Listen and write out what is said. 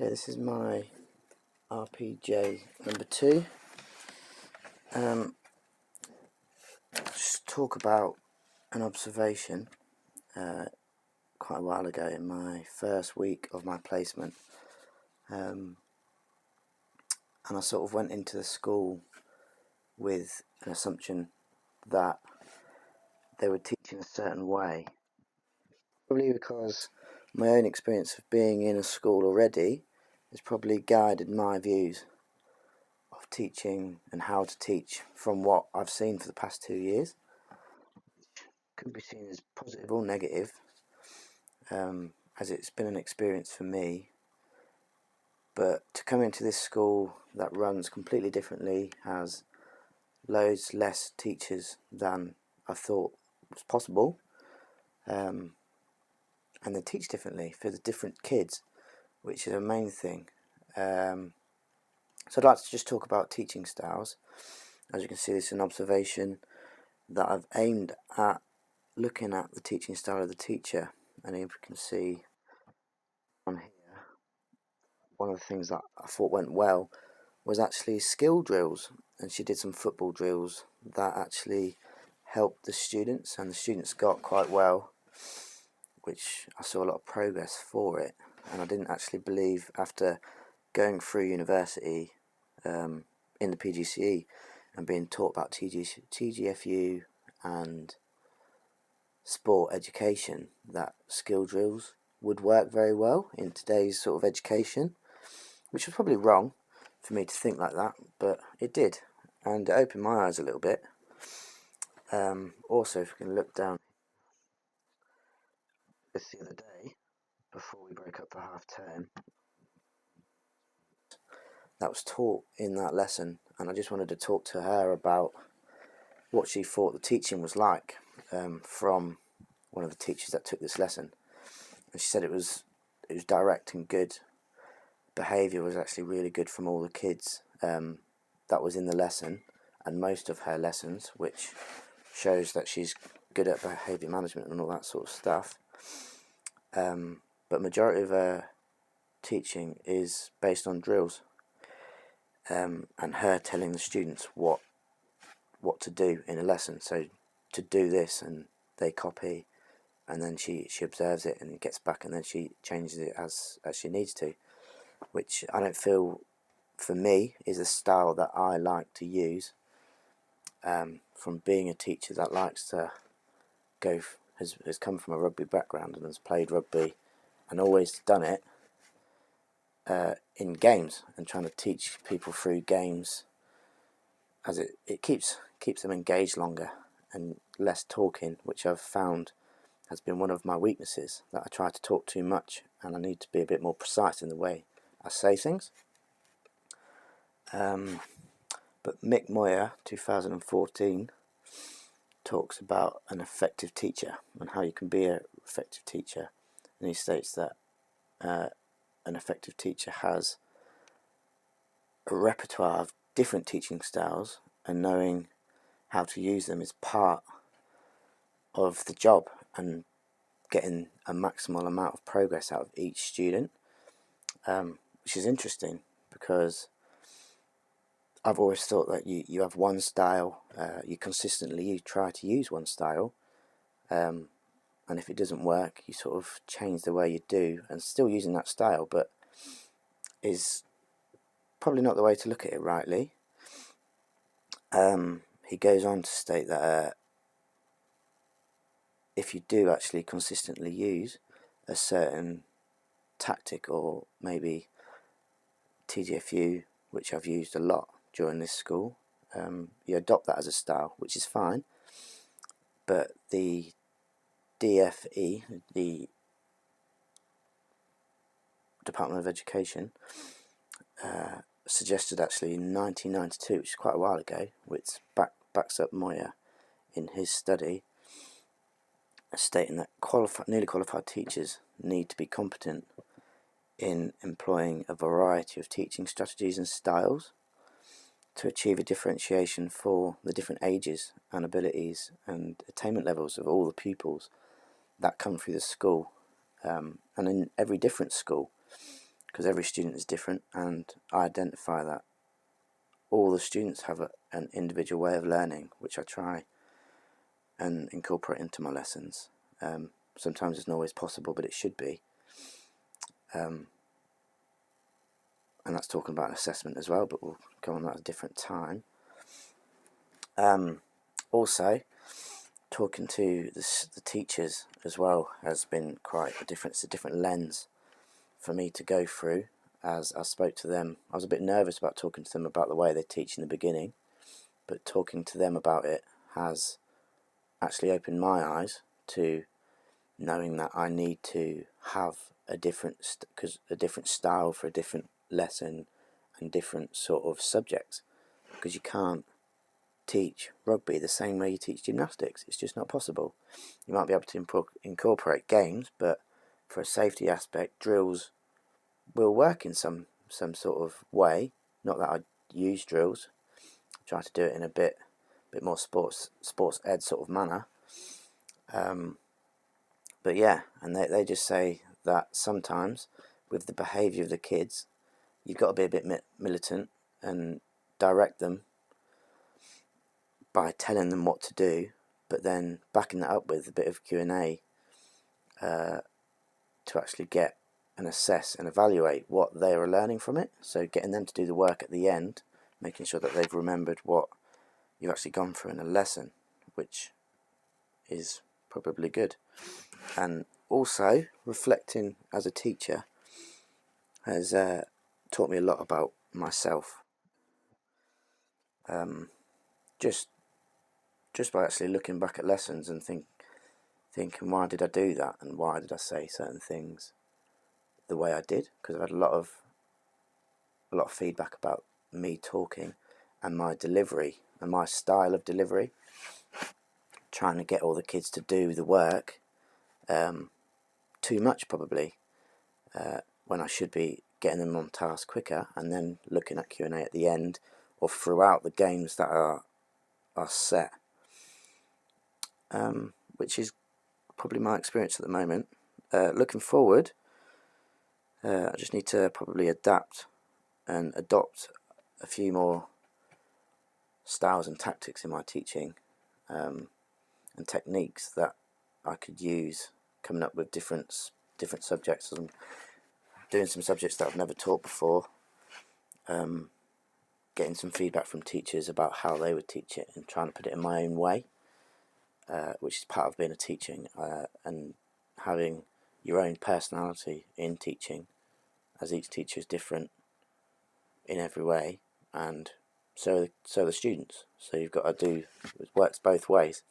Okay, this is my RPJ number 2. Just talk about an observation quite a while ago in my first week of my placement. And I sort of went into the school with an assumption that they were teaching a certain way. Probably because my own experience of being in a school already has probably guided my views of teaching and how to teach from what I've seen for the past 2 years. Could be seen as positive or negative, as it's been an experience for me. But to come into this school that runs completely differently, has loads less teachers than I thought was possible, and they teach differently for the different kids, which is a main thing. So I'd like to just talk about teaching styles. As you can see, this is an observation that I've aimed at looking at the teaching style of the teacher, and you can see on here, one of the things that I thought went well was actually skill drills, and she did some football drills that actually helped the students, and the students got quite well, which I saw a lot of progress for it. And I didn't actually believe, after going through university in the PGCE and being taught about TGFU and sport education, that skill drills would work very well in today's sort of education, which was probably wrong for me to think like that, but it did, and it opened my eyes a little bit. Also, if we can look down this the other day, before we broke up for half term, that was taught in that lesson, and I just wanted to talk to her about what she thought the teaching was like from one of the teachers that took this lesson. And she said it was direct and good. Behaviour was actually really good from all the kids that was in the lesson, and most of her lessons, which shows that she's good at behaviour management and all that sort of stuff. But majority of her teaching is based on drills, and her telling the students what to do in a lesson. So to do this, and they copy, and then she observes it and gets back, and then she changes it as she needs to, which I don't feel, for me, is a style that I like to use. From being a teacher that likes to has come from a rugby background and has played rugby and always done it in games, and trying to teach people through games, as it keeps them engaged longer and less talking, which I've found has been one of my weaknesses, that I try to talk too much, and I need to be a bit more precise in the way I say things. But Mick Moyer, 2014, talks about an effective teacher and how you can be an effective teacher, and he states that an effective teacher has a repertoire of different teaching styles, and knowing how to use them is part of the job, and getting a maximal amount of progress out of each student, which is interesting, because I've always thought that you have one style, you try to use one style, and if it doesn't work, you sort of change the way you do, and still using that style, but is probably not the way to look at it rightly. He goes on to state that if you do actually consistently use a certain tactic, or maybe TGFU, which I've used a lot during this school, you adopt that as a style, which is fine. But the DFE, the Department of Education, suggested actually in 1992, which is quite a while ago, which backs up Moyer in his study, stating that newly qualified teachers need to be competent in employing a variety of teaching strategies and styles to achieve a differentiation for the different ages and abilities and attainment levels of all the pupils that come through the school, and in every different school, because every student is different, and I identify that all the students have an individual way of learning, which I try and incorporate into my lessons. Sometimes it's not always possible, but it should be. And that's talking about assessment as well, but we'll go on that at a different time. Also, talking to the teachers as well has been quite a different. It's a different lens for me to go through. As I spoke to them, I was a bit nervous about talking to them about the way they teach in the beginning, but talking to them about it has actually opened my eyes to knowing that I need to have a different style for a different lesson and different sort of subjects, because you can't teach rugby the same way you teach gymnastics. It's just not possible. You might be able to incorporate games, but for a safety aspect, drills will work in some sort of way. Not that I use drills. I try to do it in a bit more sports ed sort of manner. But yeah, and they just say that sometimes with the behaviour of the kids, you've got to be a bit militant and direct them by telling them what to do, but then backing that up with a bit of Q&A to actually get and assess and evaluate what they are learning from it. So getting them to do the work at the end, making sure that they've remembered what you've actually gone through in a lesson, which is probably good. And also, reflecting as a teacher has taught me a lot about myself. Just by actually looking back at lessons and thinking, why did I do that, and why did I say certain things the way I did? Because I've had a lot of feedback about me talking and my delivery and my style of delivery, trying to get all the kids to do the work too much probably, when I should be getting them on task quicker and then looking at Q&A at the end or throughout the games that are set, which is probably my experience at the moment. Looking forward, I just need to probably adapt and adopt a few more styles and tactics in my teaching, and techniques that I could use, coming up with different subjects. I'm doing some subjects that I've never taught before, getting some feedback from teachers about how they would teach it and trying to put it in my own way, which is part of being a teaching, and having your own personality in teaching, as each teacher is different in every way, and so the students. So you've got to do, it works both ways.